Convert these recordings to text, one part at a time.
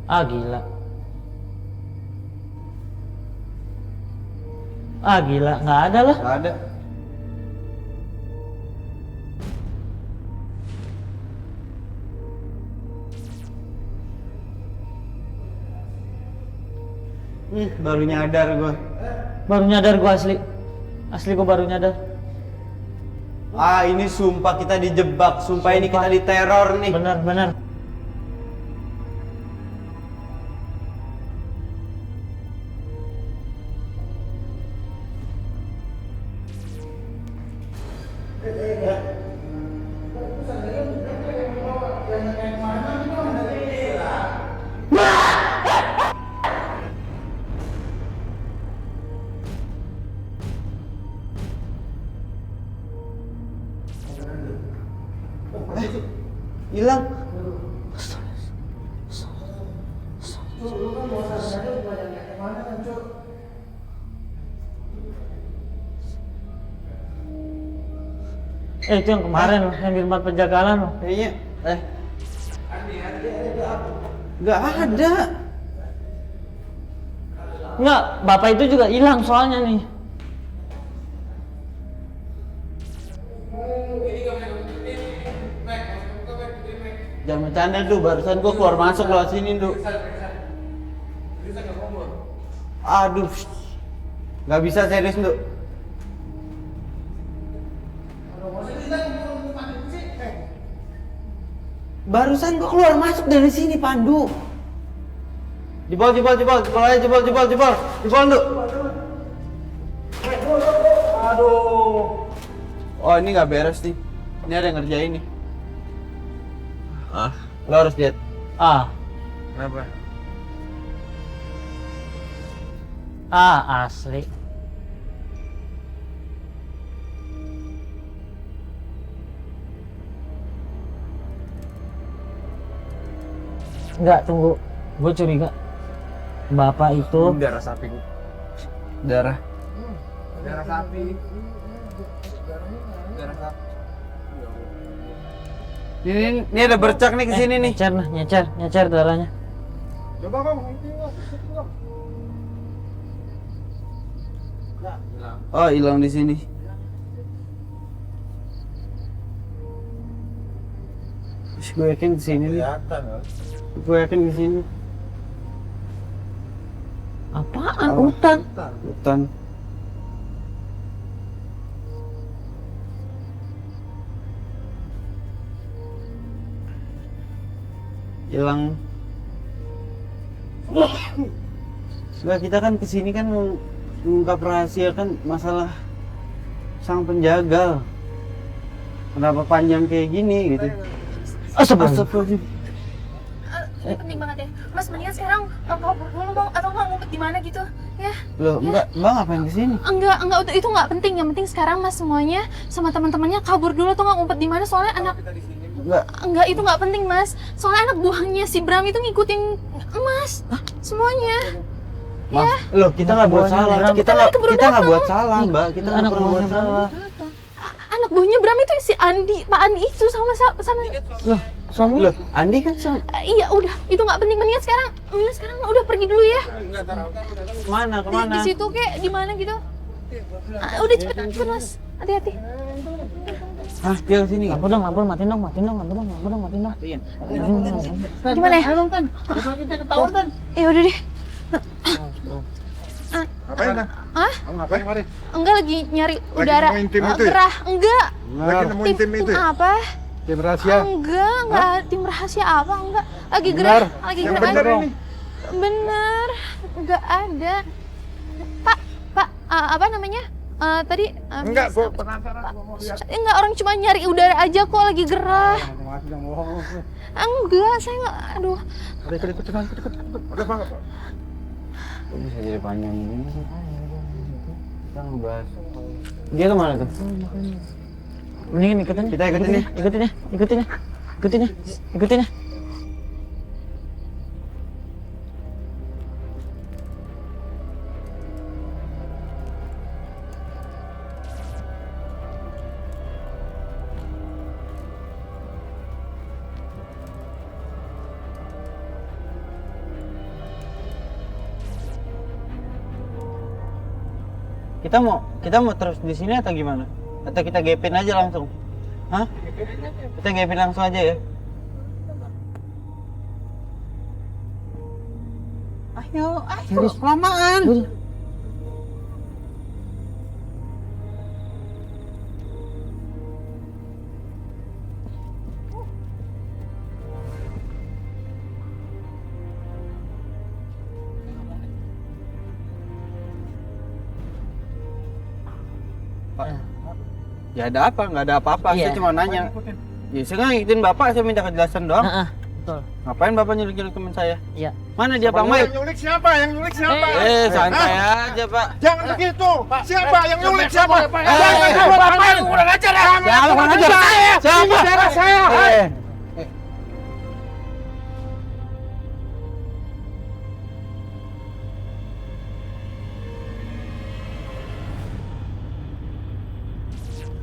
Ah gila. Ah gila, nggak ada lah. Nggak ada. Baru nyadar gue. Baru nyadar gua asli. Asli gua baru nyadar. Ah, ini sumpah kita dijebak. Sumpah ini kita diteror nih. Benar, benar. Hilang. Itu yang kemarin loh, yang di tempat penjagalan loh. Kayaknya nggak ada. Enggak, bapak itu juga hilang soalnya nih. Jangan bercanda tuh, barusan gua keluar masuk lewat sini tuh. Aduh, nggak bisa serius tuh. Barusan gua keluar masuk dari sini, Pandu. Jebol aja, jebol tuh. Aduh. Oh, ini nggak beres nih. Ini ada yang ngerjain nih. Lo harus lihat. Kenapa? Asli. Enggak, tunggu. Gue curiga. Bapak itu Darah sapi. Darah. Darah sapi. Darah sapi. Ini ada bercak nih ke sini nih. nyecer nah, nyecer darahnya. Coba Bang, Oh, hilang di sini. Gue yakin di sini nih. kelihatan ya. Gue yakin di sini. Apaan? Hutan. Hutan. Hilang. Enggak, kita kan kesini kan mau mengungkap rahasia kan masalah sang penjagal. Kenapa panjang kayak gini gitu? Astagfirullahaladzim. Ini penting banget ya, Mas. Mendingan sekarang kabur dulu bang, atau nggak ngumpet di mana gitu, ya? Loh, enggak, Bang ngapain kesini? Enggak, itu nggak penting. Yang penting sekarang Mas semuanya sama teman-temannya kabur dulu tuh, nggak ngumpet di mana. Soalnya Enggak. itu nggak penting Mas. Soalnya anak buahnya si Bram itu ngikutin Mas, semuanya. Maaf, loh kita nggak buat salah. Kita nggak buat salah, Mbak. Kita nggak Anak pernah buat buahnya salah. Anak buahnya Bram itu si Andi, Pak Andi itu sama. Loh, suami? Loh, Andi kan sama. Iya udah, itu nggak penting. Mendingan sekarang udah pergi dulu ya. Kemana? Di situ kayak di mana gitu. Udah cepet Mas, hati-hati. Hah, dia kesini nggak? Lampu dong, matiin dong. Gimana ya? Ya udah deh. Ngapain dah? Hah? Kamu ngapain kemarin? Enggak, lagi nyari udara nemuin tim itu ya? gerah. Enggak. Lagi nemuin tim itu ya? apa? Tim rahasia? Enggak tim rahasia apa? Enggak. Lagi Benar. gerah, lagi Yang gerah. bener ini. Bener. Enggak ada. Pak, apa namanya? Tadi Enggak, gua penasaran, gua mau lihat. enggak, orang cuma nyari udara aja kok, lagi gerah. Jangan bohong. Enggak, saya enggak. Aduh. Ikut. Udah Bang. Kok bisa jadi panjang gini sih? Kita ngebahas. Dia kemana tuh? Mendingan ikutin. Kita ikutin ya. Ikutin ya. Kita mau terus di sini atau gimana? Atau kita gepin aja langsung? Hah? Kita gepin langsung aja ya? Ayo, kelamaan. Pak, ya ada apa? Nggak ada apa-apa. Iya. Saya cuma nanya. Ya, saya nggak ngikutin bapak, saya minta kejelasan doang. Betul. Ngapain bapak nyulik-nyulik teman saya? Iya. Mana dia, Bang Mike? Yang nyulik siapa? Yang nyulik siapa? Santai aja, Pak. Jangan begitu. Siapa yang nyulik siapa? Bapak yang kurang ajar ya. Jangan kurang ajar. Siapa? Darah saya.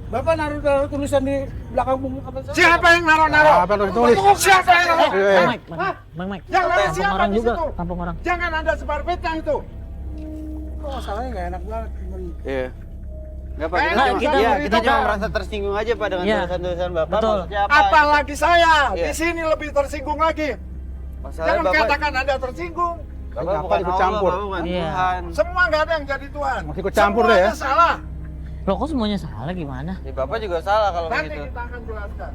Bapak naruh tulisan di belakang bumbu apa saya? Siapa yang naruh-naruh? Apa yang tulis? Siapa yang naruh? Bang Mike. Yang naruh Tampung siapa orang di juga, situ? tampung orang. Jangan Anda sebar fitnah itu. Kok masalahnya nggak enak banget. Iya. Enggak, Pak. Kita Kita cuma Pak. merasa tersinggung aja, Pak, dengan Iya. tulisan-tulisan Bapak. Betul. Maksudnya apa? Apalagi saya Iya. di sini lebih tersinggung lagi. Masalahnya Jangan Bapak, katakan Anda tersinggung. Bapak Kenapa bukan ikut Allah, campur? Bapak bukan Iya. Tuhan. Semua nggak ada yang jadi Tuhan. Masih ikut campur deh ya? Semuanya salah. Loh, kok semuanya salah gimana? Ya, Bapak juga salah kalau Nanti begitu. kita akan jelaskan.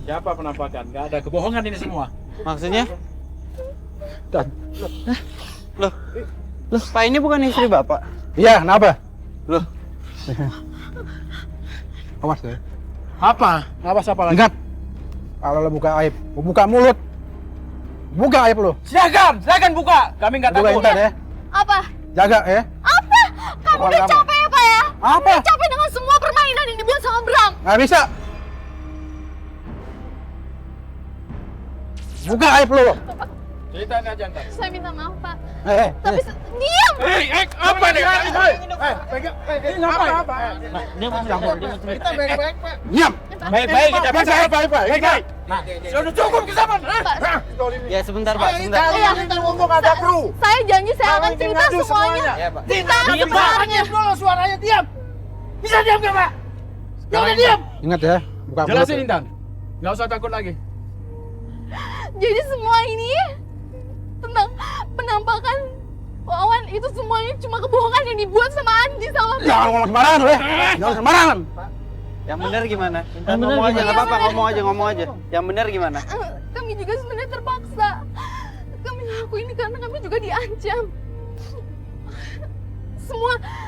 Siapa penampakan? Nggak ada kebohongan ini semua. Maksudnya? Dan Loh, Pak, ini bukan istri Bapak? iya, kenapa? Loh, Awas ya. Apa? Awas apa lagi? Ingat, kalau lo buka aib, lo buka mulut, buka aib lo. Silakan buka. Kami nggak Buka takut. intan ya, Apa? jaga ya. Apa? Kamu Bukan udah kamu. capek ya, Pak ya? Apa? Udah capek dengan semua permainan yang dibuat sama Bram. Nggak bisa. Buka aib lo. Ceritain aja ntar. Saya minta maaf, Pak. Eh, Tapi diam. Apa nih? Pegang. Ngapain? Apa? Pak, dia mau cerita, dia mau cerita. Baik-baik, Pak. diam. Baik-baik, kita baca baik-baik. Sudah cukup ke zaman. ya sebentar, Pak, sebentar. Kalian ini ngomong ada kru. Saya janji saya akan Kalian cerita ngadu semuanya. Ya, Pak. Cerita sebenarnya. dulu suaranya diam. Bisa diam nggak, Pak? Ya udah diam. Ingat ya, buka mulut. Jelasin Intan. Nggak usah takut lagi. Jadi semua ini tentang penampakan Wawan itu semuanya cuma kebohongan yang dibuat sama Andi sama Bram. Jangan ngomong sembarangan lo ya. Jangan sembarangan. Yang benar gimana? Yang benar Ngomong aja, gimana? nggak apa-apa, ngomong aja. Yang benar gimana? Kami juga sebenarnya terpaksa. Kami ngelakuin ini karena kami juga diancam.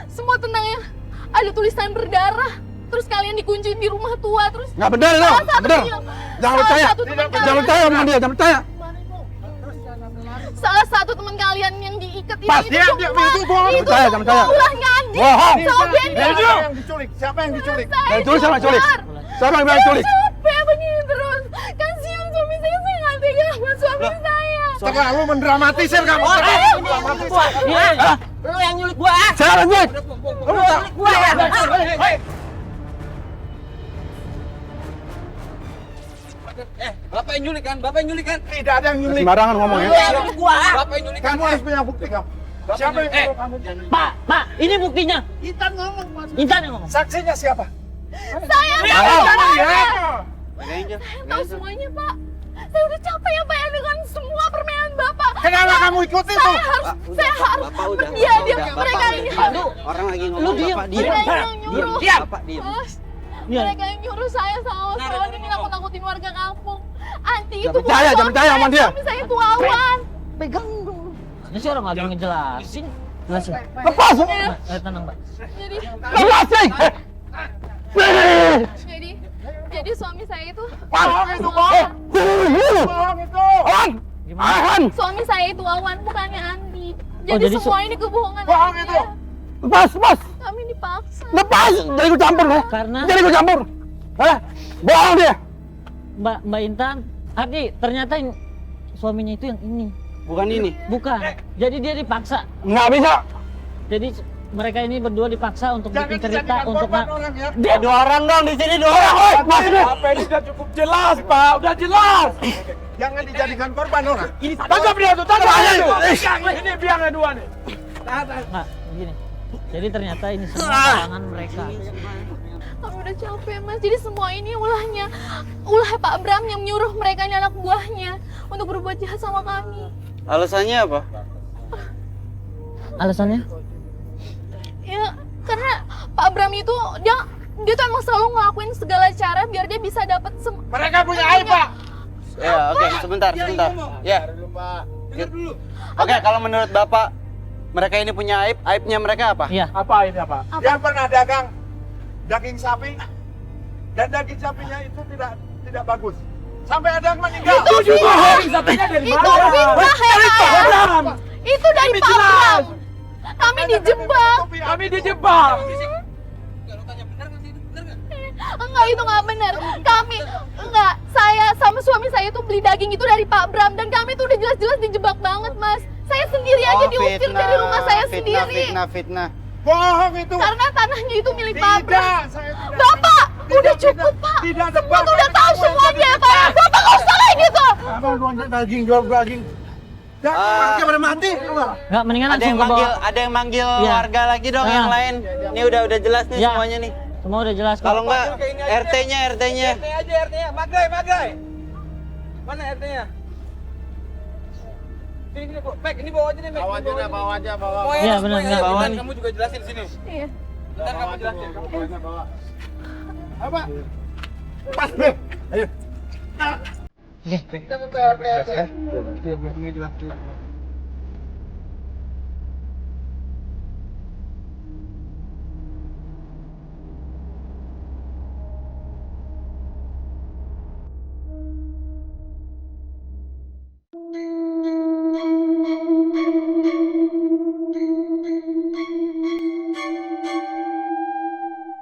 Semua tentang yang ada tulisan berdarah. Terus kalian dikunciin di rumah tua. Terus Nggak benar lo, salah nggak satu benar. bilang- Jangan salah percaya. satu teman Jangan kalian- percaya omongan dia, jangan percaya. Salah satu teman kalian yang diikat Pas, itu diam, diam, itu bohong. itu Percaya, jangan percaya. ulahnya Andi Bohong. sama Benny. Siapa yang diculik? Siapa yang diculik? Yang tulis sama culik. Siapa yang bilang culik? Capek begini terus. Kasihan suami saya nggak tega sama suami saya. Terlalu mendramatisir kamu. Lu yang nyulik gua. Siapa yang culik? Bapak yang nyulik kan? Bapak yang nyulik kan? Tidak ada yang nyulik. Sembarangan ngomong ya. Bapak yang nyulik. Kamu harus punya bukti kamu. Siapa yang nyulik kamu? Pak, ini buktinya. Intan ngomong. Mas. Intan yang ngomong. Saksinya siapa? Saya tahu semuanya, Pak. Saya udah capek ya, Pak, ya, dengan semua permainan Bapak. Kenapa kamu ikut itu? Saya harus Bapak udah. Iya, Bapak dia udah. mereka Bapak ini. udah. Orang lagi ngomong, diem. Bapak diem. Mereka yang nyuruh. Bapak diem. Bos, Iya. mereka yang nyuruh saya sama kawan ini nakut-nakutin warga kampung. Anti itu Jangan percaya, jangan percaya omongan dia. Suami saya itu Wawan. Pegang dong. Ini sih orang lagi ngejelasin. Jelasin. Lepas. Tenang, Pak. Jadi, Jelasin. jadi suami saya itu Bohong itu, bohong. Bohong itu. Ahan. suami saya itu Wawan, bukannya Andi. Oh, Jadi jadi semua ini kebohongan. Bohong Andi itu. ya. Lepas. Kami dipaksa. Lepas. Jadi ikut campur lo. Karena Jadi ikut campur. Bohong dia. Mbak Intan, Ardi ternyata suaminya itu yang ini. Bukan ini. Bukan. Jadi dia dipaksa. Nggak bisa. Jadi mereka ini berdua dipaksa untuk Jangan bikin cerita dijadikan untuk korban orang ya. Dia 2 orang dong di sini 2 orang. Apa ini sudah cukup jelas, Pak. Udah jelas. Jangan dijadikan korban orang. Ini tangkap dia tuh, tangkap dia tuh. Ini biangnya 2 nih. Nggak, begini. Jadi ternyata ini semua tangan mereka. Kami udah capek mas, jadi semua ini ulah Pak Bram yang menyuruh mereka ini anak buahnya untuk berbuat jahat sama kami. Alasannya apa? Alasannya? Ya, karena Pak Bram itu dia tuh emang selalu ngelakuin segala cara biar dia bisa dapat Mereka punya aib, Pak. Ya, oke, sebentar. Ya. Oke, kalau menurut Bapak mereka ini punya aib, aibnya mereka apa? Iya. Apa aibnya, Pak? Dia pernah dagang daging sapi dan daging sapinya itu tidak bagus. Sampai ada yang meninggal. Itu juga daging sapinya dari mana? Itu fitnah ya Pak. Itu dari Pak Bram. Kami dijebak. Kami dijebak. Enggak, itu nggak benar. Saya sama suami saya tuh beli daging itu dari Pak Bram dan kami tuh udah jelas-jelas dijebak banget, Mas. Saya sendiri aja diusir dari rumah saya sendiri. Fitnah. Bohong itu. Karena tanahnya itu milik Pak Bram. Tidak, saya tidak. Bapak, Tidak, udah tidak. cukup Pak. Tidak, Semua tuh udah tahu semuanya Pak. Bapak nggak usah kayak gitu. Abang daging, jual daging. Daging pada mati. Nggak, mendingan langsung ke bawah. Ada yang manggil Iya. warga lagi dong yang lain. Ini udah jelas nih Ya. semuanya nih. Semua udah jelas kok. Kalau enggak RT-nya. RT-nya. Magrai. Mana RT-nya? Sini, Pek, ini bawa aja nih, Pek. Bawa aja. Iya, benar. Bawa nih. Kamu juga jelasin sini. Iya. Ntar kamu jelasin. Bawa. Apa? Pas, Beb. Ayo. Oke. Kita mau ke RT.